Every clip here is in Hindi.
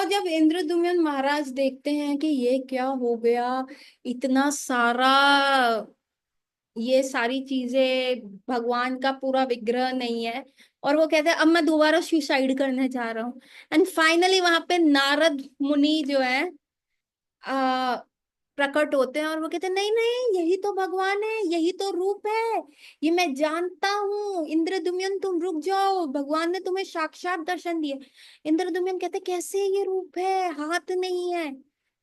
जब इंद्रद्युम्न महाराज देखते हैं कि ये क्या हो गया, इतना सारा, ये सारी चीजें, भगवान का पूरा विग्रह नहीं है। और वो कहते हैं अब मैं दोबारा सुसाइड करने जा रहा हूँ। एंड फाइनली वहां पे नारद मुनि जो है आ, प्रकट होते हैं और वो कहते हैं नहीं नहीं, यही तो भगवान है, यही तो रूप है, ये मैं जानता हूँ। इंद्रद्युम्न तुम रुक जाओ, भगवान ने तुम्हें साक्षात दर्शन दिए। इंद्रद्युम्न कहते कैसे ये रूप है, हाथ नहीं है।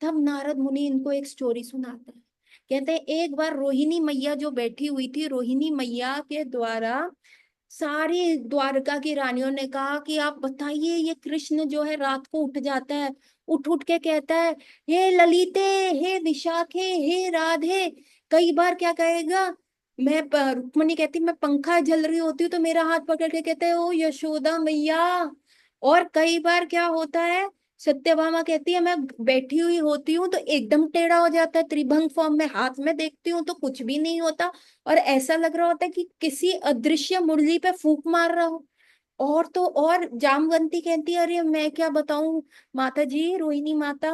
तब नारद मुनि इनको एक स्टोरी सुनाते हैं। कहते हैं एक बार रोहिणी मैया जो बैठी हुई थी, रोहिणी मैया के द्वारा सारी द्वारका की रानियों ने कहा कि आप बताइए, ये कृष्ण जो है रात को उठ जाता है, उठ उठ के कहता है हे ललिते, हे विशाखे, हे राधे। कई बार क्या कहेगा, रुक्मणी कहती मैं पंखा जल रही होती हूँ तो मेरा हाथ पकड़ के कहते हैं ओ यशोदा मैया। और कई बार क्या होता है, सत्यभामा कहती है मैं बैठी हुई होती हूँ तो एकदम टेढ़ा हो जाता है, त्रिभंग फॉर्म में, हाथ में देखती हूँ तो कुछ भी नहीं होता, और ऐसा लग रहा होता है कि किसी अदृश्य मुरली पे फूंक मार रहा हो। और तो और जामवंती कहती है अरे मैं क्या बताऊं माता जी, रोहिणी माता,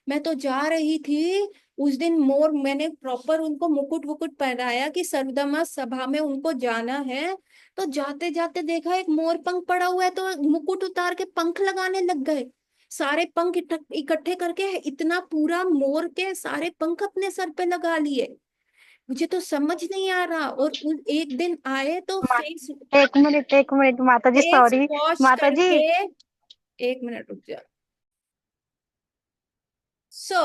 मैं तो जा रही थी उस दिन, मोर मैंने प्रॉपर उनको मुकुट वुकुट पहनाया कि सर्वदमा सभा में उनको जाना है, तो जाते जाते देखा एक मोर पंख पड़ा हुआ है, तो मुकुट उतार के पंख लगाने लग गए। सारे पंख इकट्ठे करके इतना पूरा मोर के सारे पंख अपने सर पे लगा लिए। मुझे तो समझ नहीं आ रहा। और एक दिन आए तो मा, फेस, एक मिनट माता जी, फेस सॉरी। वॉश माता जी। करके, एक मिनट रुक जा। सो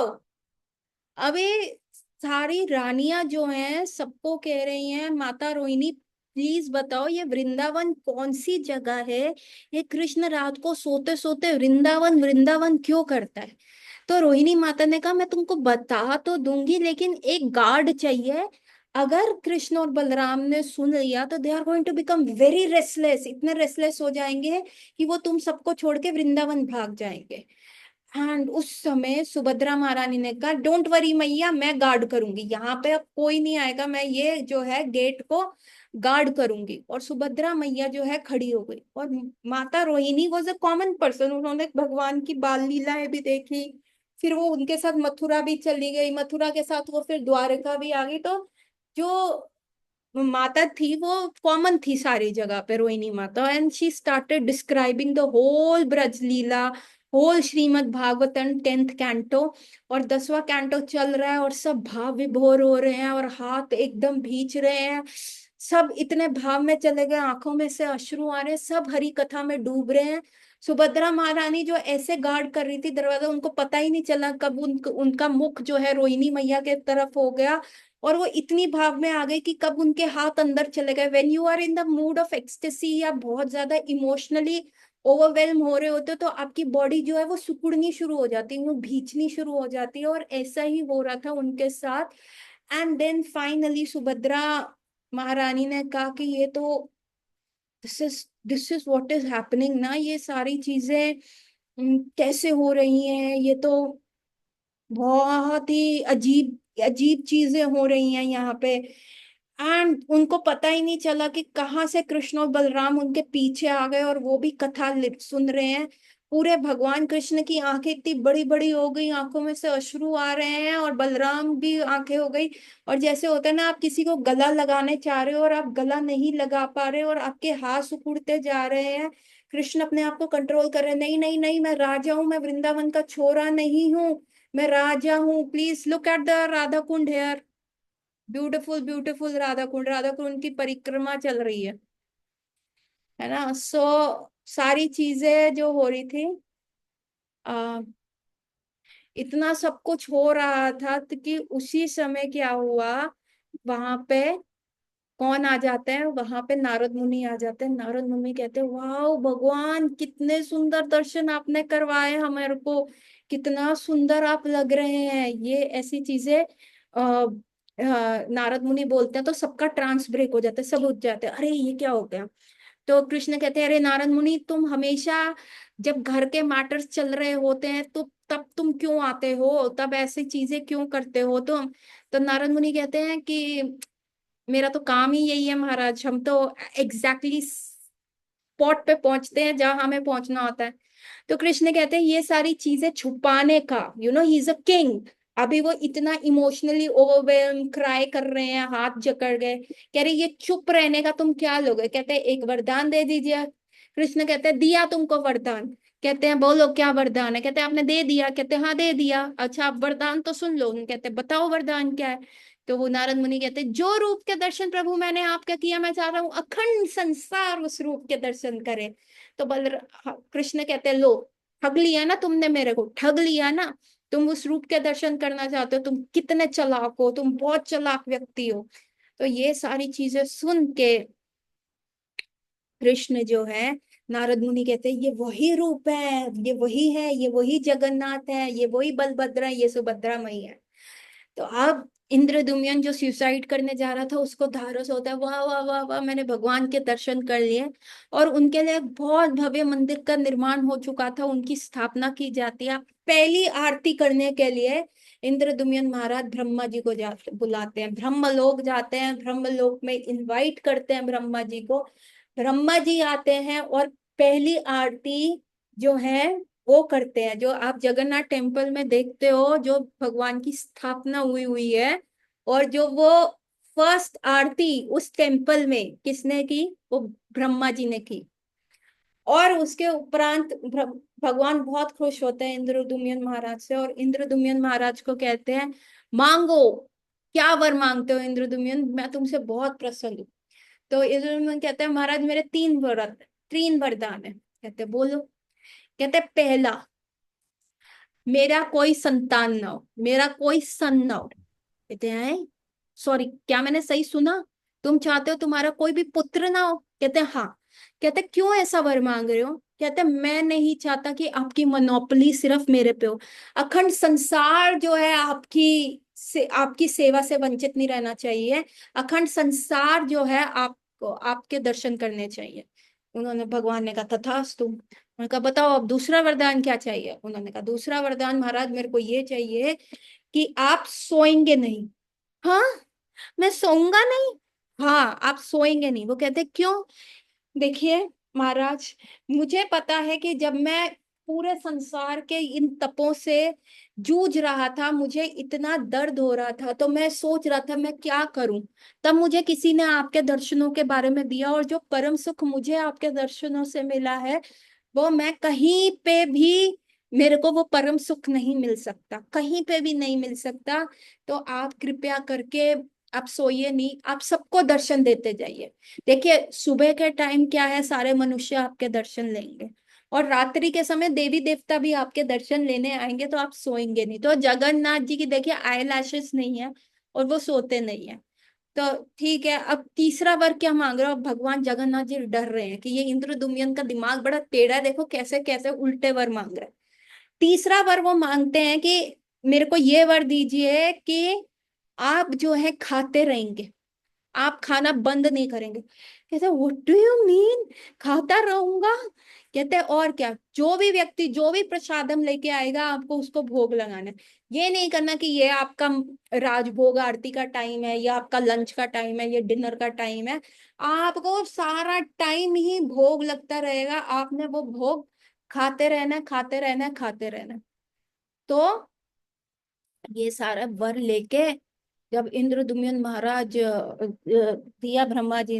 अभी सारी रानियां जो हैं सबको कह रही हैं माता रोहिणी प्लीज बताओ ये वृंदावन कौन सी जगह है, ये कृष्ण रात को सोते सोते वृंदावन वृंदावन क्यों करता है। तो रोहिणी माता ने कहा मैं तुमको बता तो दूंगी लेकिन एक गार्ड चाहिए। अगर कृष्ण और बलराम ने सुन लिया तो they are going to become very restless, इतने रेस्टलेस हो जाएंगे कि वो तुम सबको छोड़ के वृंदावन भाग जाएंगे। एंड उस समय सुभद्रा महारानी ने कहा डोंट वरी मैया, मैं गार्ड करूंगी, यहाँ पे अब कोई नहीं आएगा, मैं ये जो है गेट को गार्ड करूंगी। और सुभद्रा मैया जो है खड़ी हो गई। और माता Rohini was a common person, उन्होंने भगवान की बाल लीलाएं भी देखी, फिर वो उनके साथ मथुरा भी चली गई, मथुरा के साथ वो फिर द्वारका भी आ गई। तो जो माता थी वो कॉमन थी सारी जगह पे, रोहिणी माता, and she started describing the whole Braj lila, whole Shrimad Bhagavatam 10th canto. और 10वां कैंटो चल रहा है और सब भाव विभोर हो रहे हैं और हाथ एकदम भींच रहे हैं, सब इतने भाव में चले गए, आंखों में से अश्रु आ रहे हैं, सब हरि कथा में डूब रहे हैं। सुभद्रा महारानी जो ऐसे गार्ड कर रही थी दरवाजा, उनको पता ही नहीं चला कब उनका मुख जो है रोहिणी मैया के तरफ हो गया, और वो इतनी भाव में आ गई कि कब उनके हाथ अंदर चले गए। When you are in the mood of ecstasy या बहुत ज्यादा इमोशनली ओवरवेल्म हो रहे होते हो तो आपकी बॉडी जो है वो सिकुड़नी शुरू हो जाती है, वो भींचनी शुरू हो जाती है, और ऐसा ही हो रहा था उनके साथ। एंड देन फाइनली सुभद्रा महारानी ने कहा कि ये तो this is what is happening ना, ये सारी चीजें कैसे हो रही हैं, ये तो बहुत ही अजीब अजीब चीजें हो रही हैं यहाँ पे। एंड उनको पता ही नहीं चला कि कहाँ से कृष्ण और बलराम उनके पीछे आ गए और वो भी कथा सुन रहे हैं। पूरे भगवान कृष्ण की आंखें इतनी बड़ी बड़ी हो गई, आंखों में से अश्रु आ रहे हैं, और बलराम भी आंखें हो गई। और जैसे होता है ना, आप किसी को गला लगाने चाह रहे हो और आप गला नहीं लगा पा रहे हो और आपके हाथ सिकुड़ते जा रहे हैं। कृष्ण अपने आप को कंट्रोल कर रहे हैं, नहीं नहीं नहीं, मैं राजा हूं, मैं वृंदावन का छोरा नहीं हूँ, मैं राजा हूँ, please look at the Radha Kund here, beautiful beautiful Radha Kund, Radha Kund की परिक्रमा चल रही है ना। सारी चीजें जो हो रही थी, आ, इतना सब कुछ हो रहा था तो कि उसी समय क्या हुआ, वहां पे कौन आ जाते हैं, वहां पे नारद मुनि आ जाते हैं। नारद मुनि कहते हैं वाह भगवान, कितने सुंदर दर्शन आपने करवाए हमारे को, कितना सुंदर आप लग रहे हैं, ये ऐसी चीजें नारद मुनि बोलते हैं तो सबका ट्रांस ब्रेक हो जाता है, सब उठ जाते हैं, अरे ये क्या हो गया। तो कृष्ण कहते हैं अरे नारद मुनि, तुम हमेशा जब घर के मैटर्स चल रहे होते हैं तो तब तुम क्यों आते हो, तब ऐसी चीजें क्यों करते हो तुम। तो नारद मुनि कहते हैं कि मेरा तो काम ही यही है महाराज, हम तो एग्जैक्टली स्पॉट पे पहुंचते हैं जहां हमें पहुंचना होता है। तो कृष्ण कहते हैं ये सारी चीजें छुपाने का, ही इज अ किंग। अभी वो इतना इमोशनली ओवरवेल्म क्राई कर रहे हैं, हाथ जकड़ गए, कह रहे ये चुप रहने का तुम क्या लोगे। कहते हैं एक वरदान दे दीजिए। कृष्ण कहते हैं दिया तुमको वरदान। कहते हैं बोलो क्या वरदान है। कहते हैं आपने दे दिया। कहते हैं हाँ दे दिया। अच्छा आप वरदान तो सुन लो। कहते हैं बताओ वरदान क्या है। तो वो नारद मुनि कहते हैं जो रूप के दर्शन प्रभु मैंने आपका किया, मैं चाह रहा हूँ अखंड संसार उस रूप के दर्शन करे। तो कृष्ण कहते हैं लो, ठग लिया ना तुमने, मेरे को ठग लिया ना। तुम उस रूप के दर्शन करना चाहते हो, तुम कितने चालाक हो, तुम बहुत चालाक व्यक्ति हो। तो ये सारी चीजें सुन के कृष्ण जो है, नारद मुनि कहते हैं ये वही रूप है, ये वही है, ये वही जगन्नाथ है, ये वही बलभद्र है, ये सुभद्रा मई है। तो अब इंद्रद्युम्न जो सुसाइड करने जा रहा था उसको धारस होता है, वाह वाह वाह वाह मैंने भगवान के दर्शन कर लिए। और उनके लिए एक बहुत भव्य मंदिर का निर्माण हो चुका था, उनकी स्थापना की जाती है। पहली आरती करने के लिए इंद्रद्युम्न महाराज ब्रह्मा जी को बुलाते हैं, ब्रह्मलोक जाते हैं, ब्रह्मलोक में इनवाइट करते हैं ब्रह्मा जी को। ब्रह्मा जी आते हैं और पहली आरती जो है वो करते हैं, जो आप जगन्नाथ टेम्पल में देखते हो, जो भगवान की स्थापना हुई हुई है। और जो वो फर्स्ट आरती उस टेम्पल में किसने की, वो ब्रह्मा जी ने की। और उसके उपरांत भगवान बहुत खुश होते हैं इंद्रद्युम्न महाराज से, और इंद्रद्युम्न महाराज को कहते हैं मांगो, क्या वर मांगते हो इंद्रद्युम्न, मैं तुमसे बहुत प्रसन्न हूँ। तो इंद्रद्युम्न कहते हैं महाराज मेरे तीन वरदान है। कहते हैं बोलो। कहते हैं पहला, मेरा कोई संतान ना हो, मेरा कोई सन ना हो। कहते हैं सॉरी क्या मैंने सही सुना, तुम चाहते हो तुम्हारा कोई भी पुत्र ना हो। कहते हैं हाँ। कहते हैं क्यों ऐसा वर मांग रहे हो। कहते हैं मैं नहीं चाहता कि आपकी मोनोपोली सिर्फ मेरे पे हो, अखंड संसार जो है आपकी सेवा से वंचित नहीं रहना चाहिए। अखंड संसार जो है आपको आपके दर्शन करने चाहिए। उन्होंने भगवान ने कहा तथास्तु। उन्होंने कहा बताओ अब दूसरा वरदान क्या चाहिए। उन्होंने कहा दूसरा वरदान महाराज मेरे को ये चाहिए कि आप सोएंगे नहीं। हाँ, मैं सोऊंगा नहीं। हाँ आप सोएंगे नहीं। वो कहते क्यों। देखिए महाराज, मुझे पता है कि जब मैं पूरे संसार के इन तपों से जूझ रहा था, मुझे इतना दर्द हो रहा था, तो मैं सोच रहा था मैं क्या करूं। तब मुझे किसी ने आपके दर्शनों के बारे में दिया, और जो परम सुख मुझे आपके दर्शनों से मिला है, वो मैं कहीं पे भी, मेरे को वो परम सुख नहीं मिल सकता, कहीं पे भी नहीं मिल सकता। तो आप कृपया करके आप सोइए नहीं, आप सबको दर्शन देते जाइए। देखिए सुबह के टाइम क्या है, सारे मनुष्य आपके दर्शन लेंगे, और रात्रि के समय देवी देवता भी आपके दर्शन लेने आएंगे, तो आप सोएंगे नहीं। तो जगन्नाथ जी की देखिए आई लैशेस नहीं है, और वो सोते नहीं है। तो ठीक है, अब तीसरा वर क्या मांग रहे हो। अब भगवान जगन्नाथ जी डर रहे हैं कि ये इंद्रद्युम्न का दिमाग बड़ा टेढ़ा है, देखो कैसे कैसे उल्टे वर मांग रहे हैं। तीसरा वर वो मांगते हैं कि मेरे को ये वर दीजिए कि आप जो है खाते रहेंगे, आप खाना बंद नहीं करेंगे। कहते व्हाट डू यू मीन, खाता रहूंगा। कहते हैं और क्या, जो भी व्यक्ति जो भी प्रसादम लेके आएगा आपको उसको भोग लगाना है। ये नहीं करना कि ये आपका राजभोग आरती का टाइम है, या आपका लंच का टाइम है, ये डिनर का टाइम है। आपको सारा टाइम ही भोग लगता रहेगा, आपने वो भोग खाते रहना, खाते रहना, खाते रहना। तो ये सारा वर लेके जब इंद्रद्युम्न महाराज दिया ब्रह्मा जी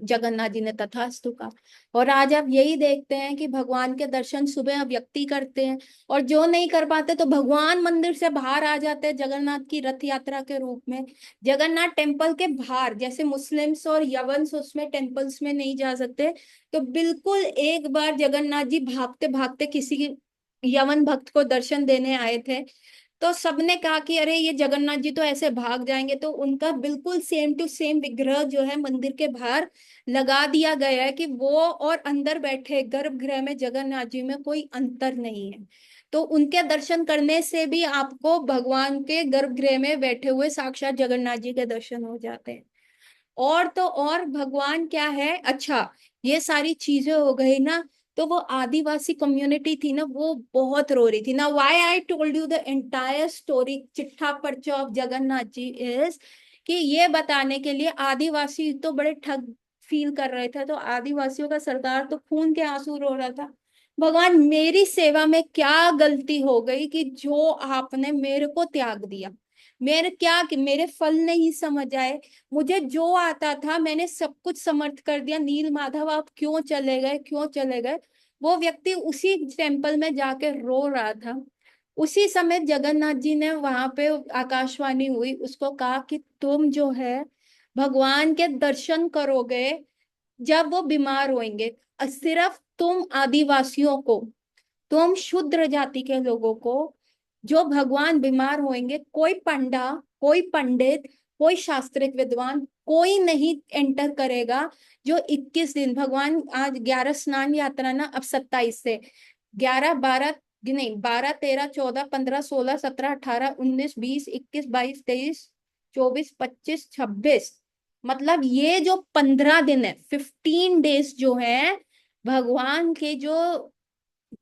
जगन्नाथ जी ने तथास्तु का। और आज आप यही देखते हैं कि भगवान के दर्शन सुबह व्यक्ति करते हैं, और जो नहीं कर पाते तो भगवान मंदिर से बाहर आ जाते हैं जगन्नाथ की रथ यात्रा के रूप में। जगन्नाथ टेम्पल के बाहर, जैसे मुस्लिम्स और यवंस उसमें टेम्पल्स में नहीं जा सकते, तो बिल्कुल एक बार जगन्नाथ जी भागते भागते किसी यवन भक्त को दर्शन देने आए थे। तो सबने कहा कि अरे ये जगन्नाथ जी तो ऐसे भाग जाएंगे, तो उनका बिल्कुल सेम टू सेम विग्रह जो है मंदिर के बाहर लगा दिया गया है, कि वो और अंदर बैठे गर्भगृह में जगन्नाथ जी में कोई अंतर नहीं है। तो उनके दर्शन करने से भी आपको भगवान के गर्भगृह में बैठे हुए साक्षात जगन्नाथ जी के दर्शन हो जाते हैं। और तो और भगवान क्या है, अच्छा ये सारी चीजें हो गई ना, तो वो आदिवासी कम्युनिटी थी ना, वो बहुत रो रही थी ना। Why I told you the entire story चिट्ठा पर्चा ऑफ जगन्नाथ जी इज, कि ये बताने के लिए आदिवासी तो बड़े ठग फील कर रहे थे, तो आदिवासियों का सरदार तो खून के आंसू रो रहा था। भगवान मेरी सेवा में क्या गलती हो गई कि जो आपने मेरे को त्याग दिया? मेरे क्या कि मेरे फल नहीं समझ आए? मुझे जो आता था मैंने सब कुछ समर्थ कर दिया, नील माधव आप क्यों चले गए, क्यों चले गए? वो व्यक्ति उसी टेम्पल में जाके रो रहा था। उसी समय जगन्नाथ जी ने वहां पे आकाशवाणी हुई, उसको कहा कि तुम जो है भगवान के दर्शन करोगे जब वो बीमार होंगे। सिर्फ तुम आदिवासियों को, तुम शूद्र जाति के लोगों को, जो भगवान बीमार होंगे, कोई पंडा, कोई पंडित, कोई शास्त्रिक विद्वान, कोई नहीं एंटर करेगा। जो 21 दिन भगवान, आज 11 स्नान यात्रा ना, अब 27 से 11 12, नहीं 12 13 14 15 16 17 18 19 20 21 22 23 24 25 26, मतलब ये जो 15 दिन है, 15 डेज जो है भगवान के जो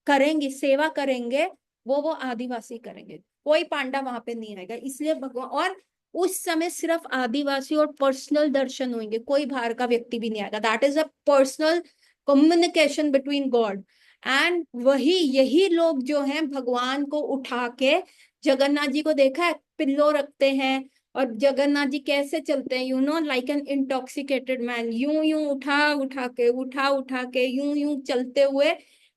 करेंगे, सेवा करेंगे, वो आदिवासी करेंगे। कोई पांडा वहां पे नहीं आएगा, इसलिए भगवान, और उस समय सिर्फ आदिवासी और पर्सनल दर्शन होंगे, कोई बाहर का व्यक्ति भी नहीं आएगा। That is a personal communication between God and वही, यही लोग जो हैं भगवान को उठा के, जगन्नाथ जी को देखा है पिल्लो रखते हैं, और जगन्नाथ जी कैसे चलते हैं, लाइक एन इंटॉक्सिकेटेड मैन, यूं यूं उठा उठा के यूं यूं चलते हुए,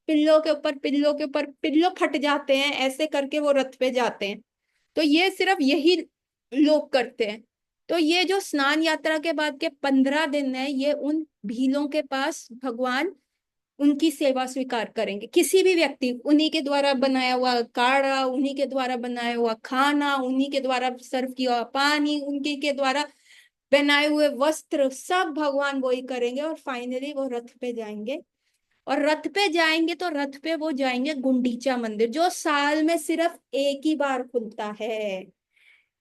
पिल्लों के ऊपर पिल्लों के ऊपर पिल्लों फट जाते हैं, ऐसे करके वो रथ पे जाते हैं। तो ये सिर्फ यही लोग करते हैं। तो ये जो स्नान यात्रा के बाद के 15 दिन है, ये उन भीलों के पास भगवान उनकी सेवा स्वीकार करेंगे। किसी भी व्यक्ति, उन्हीं के द्वारा बनाया हुआ काढ़ा, उन्हीं के द्वारा बनाया हुआ खाना, उन्हीं के द्वारा सर्व किया हुआ पानी, उनके के द्वारा पहनाए हुए वस्त्र, सब भगवान वही करेंगे। और फाइनली वो रथ पे जाएंगे, और रथ पे जाएंगे तो रथ पे वो जाएंगे गुंडीचा मंदिर, जो साल में सिर्फ एक ही बार खुलता है।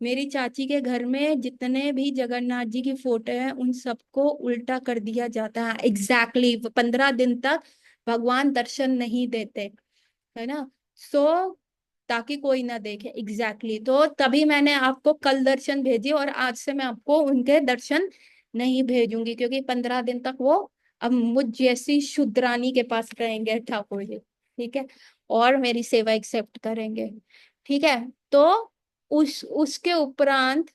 मेरी चाची के घर में जितने भी जगन्नाथ जी की फोटो है, उन सबको उल्टा कर दिया जाता है। एग्जैक्टली 15 दिन तक भगवान दर्शन नहीं देते, है ना। सो ताकि कोई ना देखे, तो तभी मैंने आपको कल दर्शन भेजे, और आज से मैं आपको उनके दर्शन नहीं भेजूंगी, क्योंकि 15 दिन तक वो अब मुझ जैसी शुद्रानी के पास रहेंगे ठाकुर जी, ठीक है, और मेरी सेवा एक्सेप्ट करेंगे, ठीक है। तो उसके उपरांत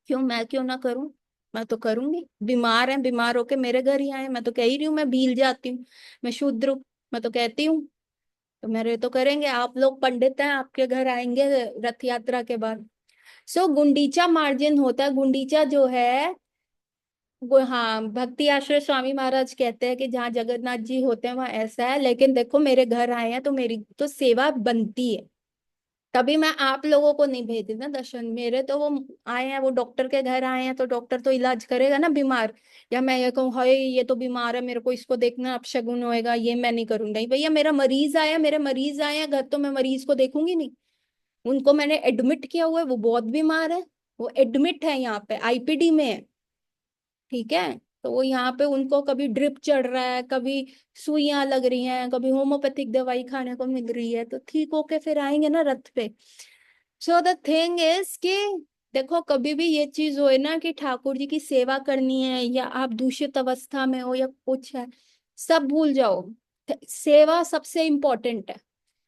मैं क्यों ना करूं? मैं तो करूंगी। बीमार है, बीमार होके मेरे घर ही आए, मैं तो कह ही रही हूँ मैं भील जाती हूँ, मैं शूद्र हूँ, मैं तो कहती हूँ। तो मेरे तो करेंगे, आप लोग पंडित हैं, आपके घर आएंगे रथ यात्रा के बाद। सो गुंडीचा मार्जिन होता है, गुंडीचा जो है वो, हाँ, भक्ति आश्रय स्वामी महाराज कहते हैं कि जहाँ जगन्नाथ जी होते हैं वहां ऐसा है, लेकिन देखो मेरे घर आए हैं तो मेरी तो सेवा बनती है। तभी मैं आप लोगों को नहीं भेजी ना दर्शन, मेरे तो वो आए हैं, वो डॉक्टर के घर आए हैं, तो डॉक्टर तो इलाज करेगा ना बीमार। या मैं ये कहूँ हाय ये तो बीमार है, मेरे को इसको देखना अपशगुन होएगा, ये मैं नहीं करूंगा। नहीं भैया, मेरा मरीज आया, मेरे मरीज आए हैं घर, तो मैं मरीज को देखूंगी नहीं? उनको मैंने एडमिट किया हुआ है, वो बहुत बीमार है, वो एडमिट है यहाँ पे आईपीडी में है, ठीक है। तो वो यहाँ पे उनको कभी ड्रिप चढ़ रहा है, कभी सुइयां लग रही हैं, कभी होम्योपैथिक दवाई खाने को मिल रही है, तो ठीक होके फिर आएंगे ना रथ पे। सो द थिंग इज कि देखो, कभी भी ये चीज हो ना कि ठाकुर जी की सेवा करनी है, या आप दूषित अवस्था में हो या कुछ है, सब भूल जाओ। सेवा सबसे इम्पोर्टेंट है।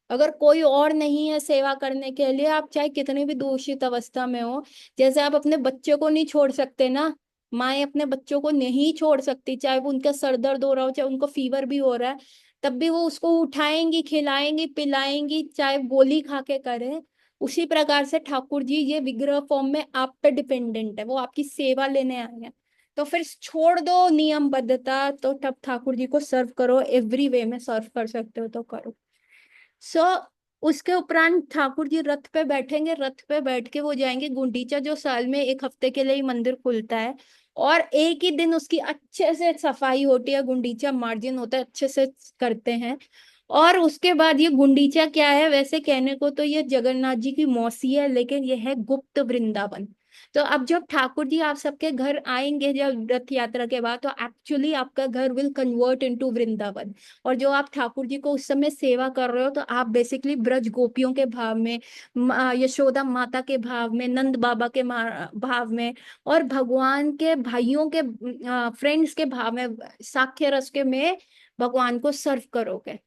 अगर कोई और नहीं है सेवा करने के लिए, आप चाहे कितनी भी दूषित अवस्था में हो, जैसे आप अपने बच्चे को नहीं छोड़ सकते ना, माए अपने बच्चों को नहीं छोड़ सकती, चाहे वो उनका सर दर्द हो रहा हो, चाहे उनको फीवर भी हो रहा है, तब भी वो उसको उठाएंगी, खिलाएंगी, पिलाएंगी, चाहे गोली खा के करे। उसी प्रकार से ठाकुर जी ये विग्रह फॉर्म में आप पे डिपेंडेंट है, वो आपकी सेवा लेने आए हैं। तो फिर छोड़ दो नियमबद्धता, तो तब ठाकुर जी को सर्व करो, एवरी वे में सर्व कर सकते हो तो करो। सो उसके उपरांत ठाकुर जी रथ पे बैठेंगे, रथ पे बैठ के वो जाएंगे गुंडीचा, जो साल में एक हफ्ते के लिए ही मंदिर खुलता है, और एक ही दिन उसकी अच्छे से सफाई होती है, गुंडीचा मार्जिन होता है, अच्छे से करते हैं। और उसके बाद ये गुंडीचा क्या है, वैसे कहने को तो ये जगन्नाथ जी की मौसी है, लेकिन ये है गुप्त वृंदावन। तो अब जब ठाकुर जी आप सबके घर आएंगे जब रथ यात्रा के बाद, तो एक्चुअली आपका घर विल कन्वर्ट इनटू वृंदावन। और जो आप ठाकुर जी को उस समय सेवा कर रहे हो, तो आप बेसिकली ब्रज गोपियों के भाव में, यशोदा माता के भाव में, नंद बाबा के भाव में, और भगवान के भाइयों के, फ्रेंड्स के भाव में, साख्य रस के में भगवान को सर्व करोगे।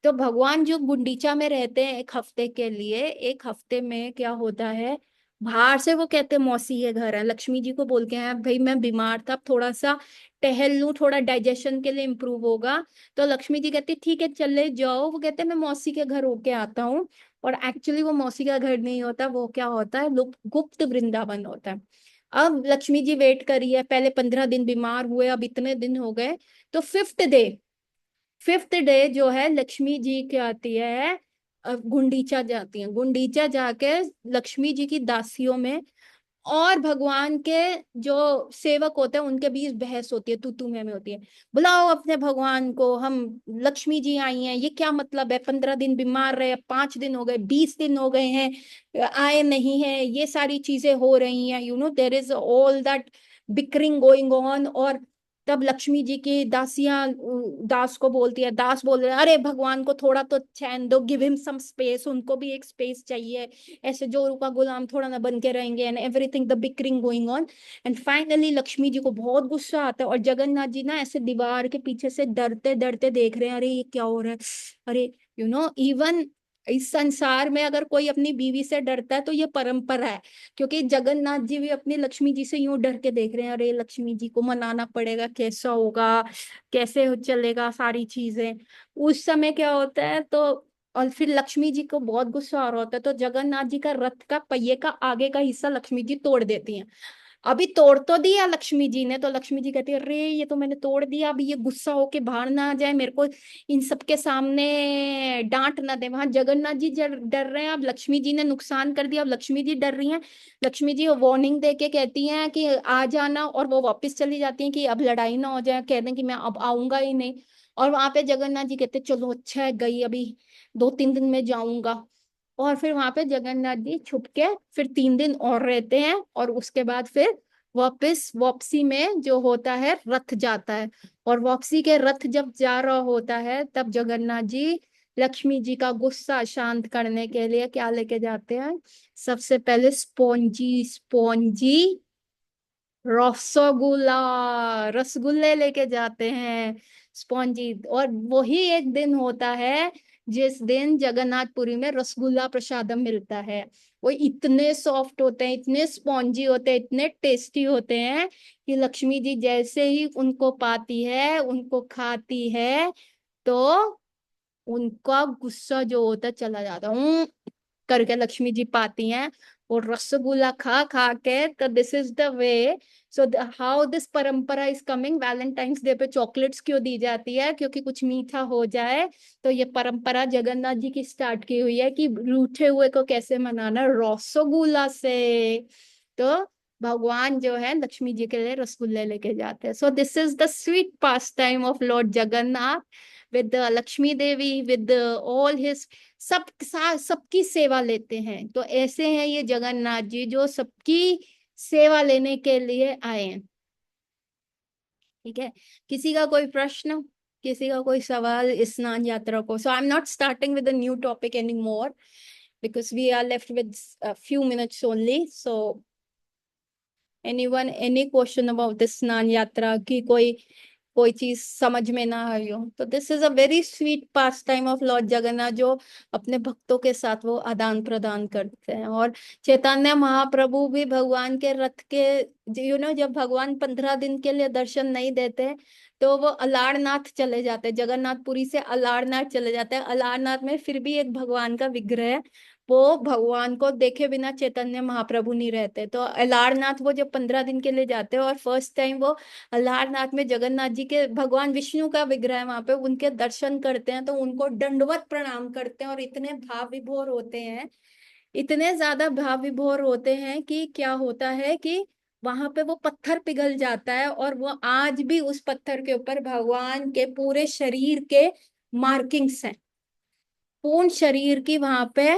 तो भगवान जो गुंडीचा में रहते हैं 1 हफ्ते के लिए, 1 हफ्ते में क्या होता है, बाहर से वो कहते हैं मौसी ये घर है, लक्ष्मी जी को बोल के हैं भाई मैं बीमार था, अब थोड़ा सा टहल लूं, थोड़ा डाइजेशन के लिए इम्प्रूव होगा। तो लक्ष्मी जी कहती ठीक है चले जाओ, वो कहते हैं मैं मौसी के घर होके आता हूँ। और एक्चुअली वो मौसी का घर नहीं होता, वो क्या होता है, गुप्त वृंदावन होता है। अब लक्ष्मी जी वेट करी है, पहले 15 दिन बीमार हुए, अब इतने दिन हो गए। तो 5th डे, 5th डे जो है लक्ष्मी जी की आती है, गुंडीचा जाती है, गुंडीचा जाके लक्ष्मी जी की दासियों में और भगवान के जो सेवक होते हैं उनके बीच बहस होती है, तू तू मैं होती है। बुलाओ अपने भगवान को, हम लक्ष्मी जी आई हैं, ये क्या मतलब है, 15 दिन बीमार रहे, 5 दिन हो गए, 20 दिन हो गए हैं, आए नहीं है, ये सारी चीजें हो रही हैं, there is all that bickering going on. और तब लक्ष्मी जी की दासियां दास को बोलती है, दास बोल रहे हैं अरे भगवान को थोड़ा तो चैन दो, गिव हिम सम स्पेस, उनको भी एक स्पेस चाहिए, ऐसे जोरू का गुलाम थोड़ा ना बन के रहेंगे, and everything the bickering going on. And finally Lakshmi ji को बहुत गुस्सा आता है, और जगन्नाथ जी ना ऐसे दीवार के पीछे से डरते डरते देख रहे हैं, अरे ये क्या हो रहा है। अरे इवन इस संसार में अगर कोई अपनी बीवी से डरता है तो ये परंपरा है, क्योंकि जगन्नाथ जी भी अपनी लक्ष्मी जी से यूं डर के देख रहे हैं, अरे लक्ष्मी जी को मनाना पड़ेगा, कैसा होगा, कैसे चलेगा सारी चीजें। उस समय क्या होता है, तो और फिर लक्ष्मी जी को बहुत गुस्सा आ रहा होता है, तो जगन्नाथ जी का रथ का पहिए का आगे का हिस्सा लक्ष्मी जी तोड़ देती हैं। अभी तोड़ तो दिया लक्ष्मी जी ने, तो लक्ष्मी जी कहती है अरे ये तो मैंने तोड़ दिया, अभी ये गुस्सा होके बाहर ना आ जाए, मेरे को इन सबके सामने डांट ना दे। वहां जगन्नाथ जी डर रहे हैं, अब लक्ष्मी जी ने नुकसान कर दिया, अब लक्ष्मी जी डर रही हैं। लक्ष्मी जी वार्निंग दे के कहती हैं कि आ जाना, और वो वापस चली जाती हैं कि अब लड़ाई ना हो जाए, कह दें कि मैं अब आऊंगा ही नहीं। और वहां पे जगन्नाथ जी कहते चलो अच्छा है गई, अभी 2-3 दिन में जाऊंगा। और फिर वहां पे जगन्नाथ जी छुप के फिर 3 दिन और रहते हैं, और उसके बाद फिर वापस वापसी में जो होता है रथ जाता है। और वापसी के रथ जब जा रहा होता है, तब जगन्नाथ जी लक्ष्मी जी का गुस्सा शांत करने के लिए क्या लेके जाते हैं, सबसे पहले स्पॉन्जी स्पॉन्जी रसगुल्ला, रसगुल्ले लेके जाते हैं, स्पॉन्जी। और वही एक दिन होता है जिस दिन जगन्नाथपुरी में रसगुल्ला प्रसादम मिलता है। वो इतने सॉफ्ट होते हैं, इतने स्पॉन्जी होते हैं, इतने टेस्टी होते हैं कि लक्ष्मी जी जैसे ही उनको पाती है, उनको खाती है, तो उनका गुस्सा जो होता है चला जाता है, करके लक्ष्मी जी पाती हैं। और रसगुल्ला खा खा के, तो this is the way. So how this परंपरा इज कमिंग, वैलेंटाइंस डे पे चॉकलेट्स क्यों दी जाती है, क्योंकि कुछ मीठा हो जाए। तो ये परंपरा जगन्नाथ जी की स्टार्ट की हुई है कि रूठे हुए को कैसे मनाना, रसगुल्ला से। तो भगवान जो है लक्ष्मी जी के लिए रसगुल्ले लेके जाते हैं। So this is the sweet pass time of Lord Jagannath with Lakshmi Devi, with all his, सबकी सेवा लेते हैं। तो ऐसे हैं ये जगन्नाथ जी जो सबकी सेवा लेने के लिए आए हैं। ठीक है, किसी का कोई प्रश्न, किसी का कोई सवाल इस स्नान यात्रा को? So I am not starting with a new topic any more, because we are left with few minutes only. So anyone, any question about this snan yatra की, कोई कोई चीज समझ में ना आई हो? तो this is a very sweet pass time of Lord Jagannath, जो अपने भक्तों के साथ वो आदान प्रदान करते हैं। और चैतन्य महाप्रभु भी भगवान के रथ के, जब भगवान 15 दिन के लिए दर्शन नहीं देते, तो वो अलारनाथ चले जाते हैं, जगन्नाथपुरी से अलारनाथ चले जाते हैं। अलारनाथ में फिर भी एक भगवान का विग्रह है, वो भगवान को देखे बिना चैतन्य महाप्रभु नहीं रहते। तो अलारनाथ वो जब 15 दिन के लिए जाते हैं, और फर्स्ट टाइम वो अलारनाथ में जगन्नाथ जी के, भगवान विष्णु का विग्रह है वहां पे, उनके दर्शन करते हैं, तो उनको दंडवत प्रणाम करते हैं, और इतने भाव विभोर होते हैं, इतने ज्यादा भाव विभोर होते हैं कि क्या होता है कि वहां पे वो पत्थर पिघल जाता है, और वो आज भी उस पत्थर के ऊपर भगवान के पूरे शरीर के मार्किंग्स हैं, पूर्ण शरीर की वहां पे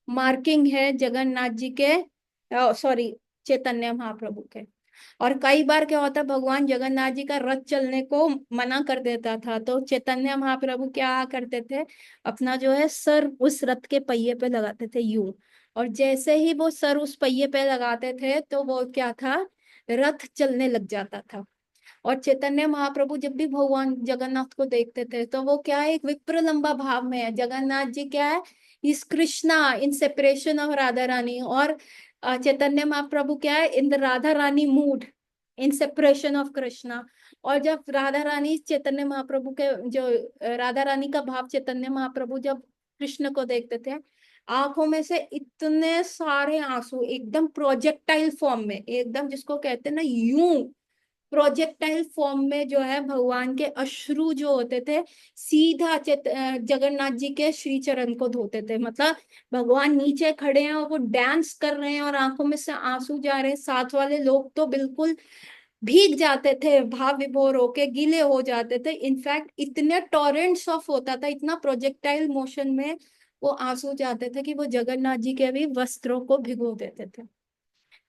मार्किंग है जगन्नाथ जी के, सॉरी, चैतन्य महाप्रभु के। और कई बार क्या होता है, भगवान जगन्नाथ जी का रथ चलने को मना कर देता था, तो चैतन्य महाप्रभु क्या करते थे, अपना जो है सर उस रथ के पहिए पे लगाते थे यूं, और जैसे ही वो सर उस पहिए पे लगाते थे तो वो क्या था, रथ चलने लग जाता था। और चैतन्य महाप्रभु जब भी भगवान जगन्नाथ को देखते थे तो वो क्या है, एक विप्र लंबा भाव में है, जगन्नाथ जी क्या है, इस Krishna in separation of Radha Rani, और चैतन्य महाप्रभु क्या है, in the Radha Rani mood in separation of Krishna. और जब राधा रानी चैतन्य महाप्रभु के जो राधा रानी का भाव चैतन्य महाप्रभु जब कृष्ण को देखते थे, आंखों में से इतने सारे आंसू एकदम प्रोजेक्टाइल फॉर्म में, एकदम जिसको कहते हैं ना यूं प्रोजेक्टाइल फॉर्म में जो है भगवान के अश्रु जो होते थे, सीधा जगन्नाथ जी के श्री चरण को धोते थे। मतलब भगवान नीचे खड़े हैं और वो डांस कर रहे हैं और आंखों में से आंसू जा रहे हैं, साथ वाले लोग तो बिल्कुल भीग जाते थे, भाव विभोर होके गीले हो जाते थे। इनफैक्ट इतने टॉरेंट्स ऑफ होता था, इतना प्रोजेक्टाइल मोशन में वो आंसू जाते थे कि वो जगन्नाथ जी के भी वस्त्रों को भिगो देते थे।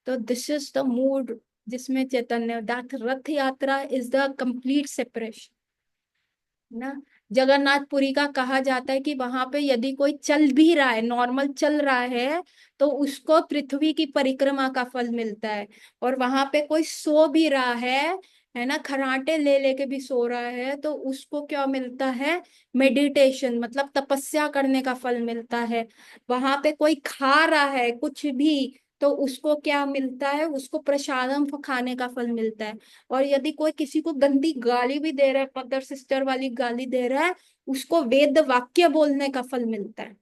तो दिस इज द मूड जिसमें चैतन्य, दैट रथ यात्रा इज द कंप्लीट सेपरेशन ना। जगन्नाथपुरी का कहा जाता है कि वहां पे यदि कोई चल भी रहा है, नॉर्मल चल रहा है, तो उसको पृथ्वी की परिक्रमा का फल मिलता है। और वहां पे कोई सो भी रहा है ना, खराटे ले लेके भी सो रहा है, तो उसको क्या मिलता है, मेडिटेशन मतलब तपस्या करने का फल मिलता है। वहां पे कोई खा रहा है कुछ भी, तो उसको क्या मिलता है, उसको प्रसादम खाने का फल मिलता है। और यदि कोई किसी को गंदी गाली भी दे रहा है, मदर सिस्टर वाली गाली दे रहा है, उसको वेद वाक्य बोलने का फल मिलता है।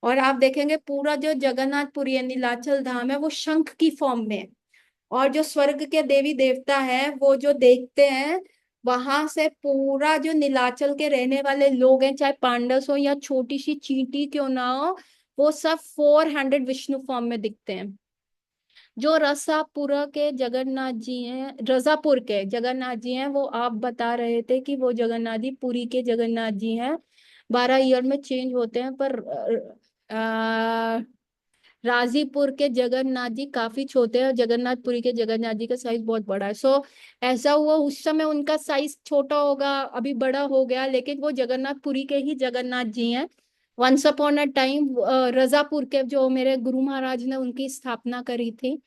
और आप देखेंगे पूरा जो जगन्नाथपुरी है, नीलाचल धाम है, वो शंख की फॉर्म में है। और जो स्वर्ग के देवी देवता है वो जो देखते हैं, वहां से पूरा जो नीलाचल के रहने वाले लोग हैं, चाहे पांडस हो या छोटी सी चींटी क्यों ना हो, वो सब 400 विष्णु फॉर्म में दिखते हैं। जो रसापुर के जगन्नाथ जी हैं, रजापुर के जगन्नाथ जी हैं, वो आप बता रहे थे कि वो जगन्नाथ जी पुरी के जगन्नाथ जी हैं। 12 ईयर में चेंज होते हैं, पर राजीपुर के जगन्नाथ जी काफी छोटे हैं और जगन्नाथपुरी के जगन्नाथ जी का साइज बहुत बड़ा है। सो ऐसा हुआ उस समय उनका साइज छोटा होगा, अभी बड़ा हो गया, लेकिन वो जगन्नाथपुरी के ही जगन्नाथ जी हैं। Once upon a time Rajapur के जो मेरे गुरु महाराज ने उनकी स्थापना करी थी,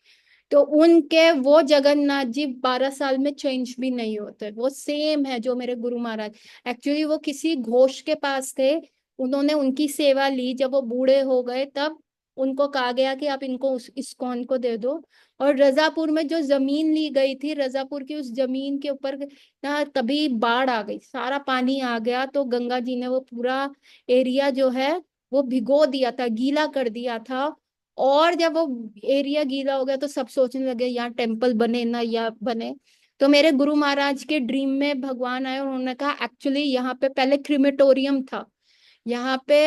तो उनके वो जगन्नाथ जी 12 साल में चेंज भी नहीं होते, वो सेम है जो मेरे गुरु महाराज। एक्चुअली वो किसी घोष के पास थे, उन्होंने उनकी सेवा ली, जब वो बूढ़े हो गए तब उनको कहा गया कि आप इनको उस इस्कॉन को दे दो। और रजापुर में जो जमीन ली गई थी, रजापुर की उस जमीन के ऊपर ना तभी बाढ़ आ गई, सारा पानी आ गया, तो गंगा जी ने वो पूरा एरिया जो है वो भिगो दिया था, गीला कर दिया था। और जब वो एरिया गीला हो गया तो सब सोचने लगे यहाँ टेम्पल बने ना या बने। तो मेरे गुरु महाराज के ड्रीम में भगवान आए और उन्होंने कहा एक्चुअली यहाँ पे पहले क्रिमेटोरियम था, यहाँ पे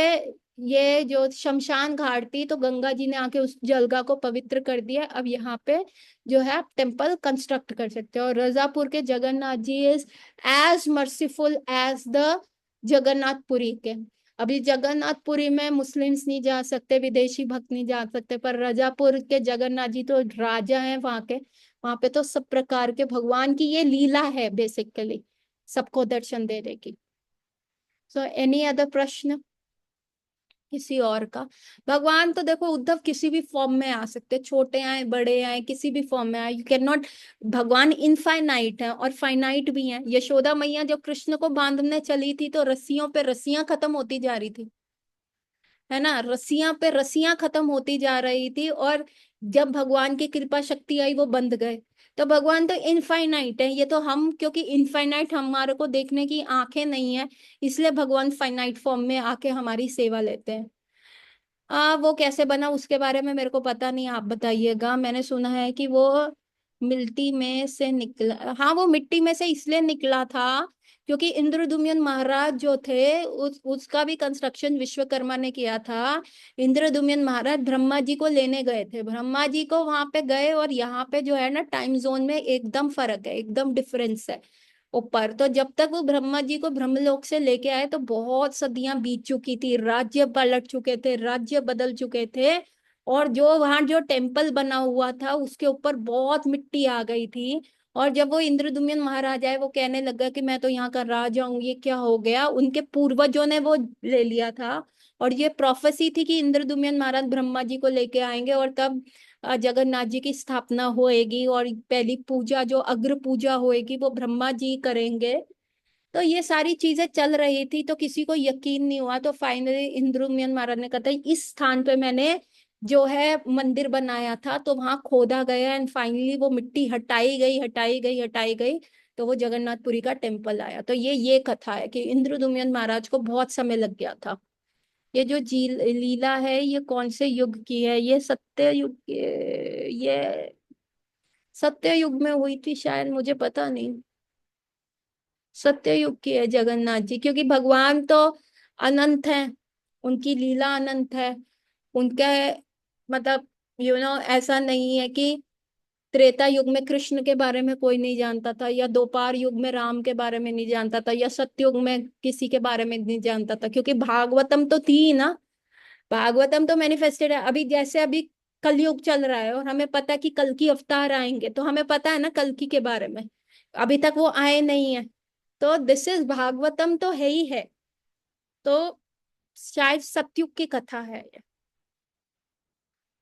ये जो शमशान घाट थी, तो गंगा जी ने आके उस जलगा को पवित्र कर दिया, अब यहाँ पे जो है आप टेम्पल कंस्ट्रक्ट कर सकते हो। और रजापुर के Jagannath ji is as merciful as the Jagannathpuri के। अभी जगन्नाथपुरी में मुस्लिम्स नहीं जा सकते, विदेशी भक्त नहीं जा सकते, पर रजापुर के जगन्नाथ जी तो राजा हैं वहां के, वहां पे तो सब प्रकार के भगवान की ये लीला है बेसिकली, सबको दर्शन देने की। सो एनी अदर प्रश्न किसी और का? भगवान तो देखो उद्धव किसी भी फॉर्म में आ सकते, छोटे आए बड़े आए किसी भी फॉर्म में आए, यू कैन नॉट। भगवान इनफाइनाइट है और फाइनाइट भी है। यशोदा मैया जब कृष्ण को बांधने चली थी तो रस्सियों पे रस्सियां खत्म होती जा रही थी, है ना, रस्सियां पे रस्सियां खत्म होती जा रही थी, और जब भगवान की कृपा शक्ति आई वो बंध गए। तो भगवान तो इनफाइनाइट है, ये तो हम क्योंकि इनफाइनाइट हमारे को देखने की आंखें नहीं है, इसलिए भगवान फाइनाइट फॉर्म में आके हमारी सेवा लेते हैं। वो कैसे बना उसके बारे में मेरे को पता नहीं, आप बताइएगा। मैंने सुना है कि वो मिट्टी में से निकला, हाँ वो मिट्टी में से इसलिए निकला था क्योंकि इंद्रद्युम्न महाराज जो थे उसका भी कंस्ट्रक्शन विश्वकर्मा ने किया था। इंद्रद्युम्न महाराज ब्रह्मा जी को लेने गए थे, ब्रह्मा जी को वहां पे गए, और यहाँ पे जो है ना टाइम जोन में एकदम फर्क है, एकदम डिफरेंस है ऊपर। तो जब तक वो ब्रह्मा जी को ब्रह्मलोक से लेके आए तो बहुत सदियां बीत चुकी थी, राज्य पलट चुके थे, राज्य बदल चुके थे। और जो वहां जो टेम्पल बना हुआ था उसके ऊपर बहुत मिट्टी आ गई थी। और जब वो इंद्रदुम्न महाराज आए, वो कहने लगा कि मैं तो यहाँ का राजा हूँ, ये क्या हो गया, उनके पूर्वजों ने वो ले लिया था। और ये प्रोफेसी थी कि इंद्रदुम्न महाराज ब्रह्मा जी को लेके आएंगे और तब जगन्नाथ जी की स्थापना होएगी, और पहली पूजा जो अग्र पूजा होएगी वो ब्रह्मा जी करेंगे। तो ये सारी चीजें चल रही थी, तो किसी को यकीन नहीं हुआ। तो फाइनली इंद्रुम्यन महाराज ने कहा था इस स्थान पे मैंने जो है मंदिर बनाया था, तो वहां खोदा गया एंड फाइनली वो मिट्टी हटाई गई, हटाई गई, हटाई गई। तो वो जगन्नाथपुरी का टेम्पल आया। तो ये कथा है कि इंद्रदुम्न महाराज को बहुत समय लग गया था। ये जो जी लीला है ये कौन से युग की है, ये सत्य युग की, ये सत्य युग में हुई थी शायद, मुझे पता नहीं। सत्ययुग की है जगन्नाथ जी, क्योंकि भगवान तो अनंत है, उनकी लीला अनंत है। उनका मतलब ऐसा नहीं है कि त्रेता युग में कृष्ण के बारे में कोई नहीं जानता था, या द्वापर युग में राम के बारे में नहीं जानता था, या सतयुग में किसी के बारे में नहीं जानता था, क्योंकि भागवतम तो थी ही ना। भागवतम तो मैनिफेस्टेड है। अभी जैसे अभी कलयुग चल रहा है और हमें पता है कि कल की अवतार आएंगे, तो हमें पता है ना कल की के बारे में। अभी तक वो आए नहीं है। तो दिस इज भागवतम तो है ही है। तो शायद सतयुग की कथा है ये,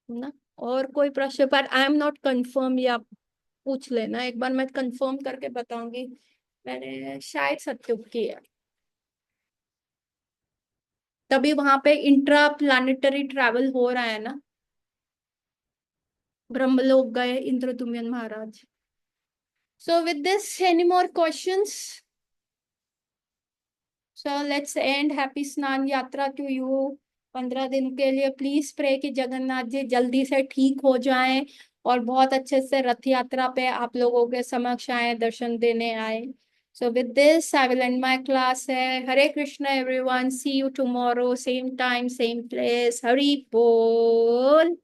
ना। और कोई प्रश्न, पर आई एम नॉट कंफर्म, या पूछ लेना एक बार, मैं कंफर्म करके बताऊंगी। मैंने शायद सतयुग की है। तभी वहां पे इंट्रा प्लानिटरी ट्रैवल हो रहा है ना। ब्रह्मलोक गए Indradyumna Maharaj. So with this any more questions? So let's end happy Snana Yatra to you. 15 दिन के लिए प्लीज प्रे कि जगन्नाथ जी जल्दी से ठीक हो जाएं और बहुत अच्छे से रथ यात्रा पे आप लोगों के समक्ष आए, दर्शन देने आए। So with this I will end my class है। Hare Krishna everyone, see you tomorrow same time same place, Hari बोल।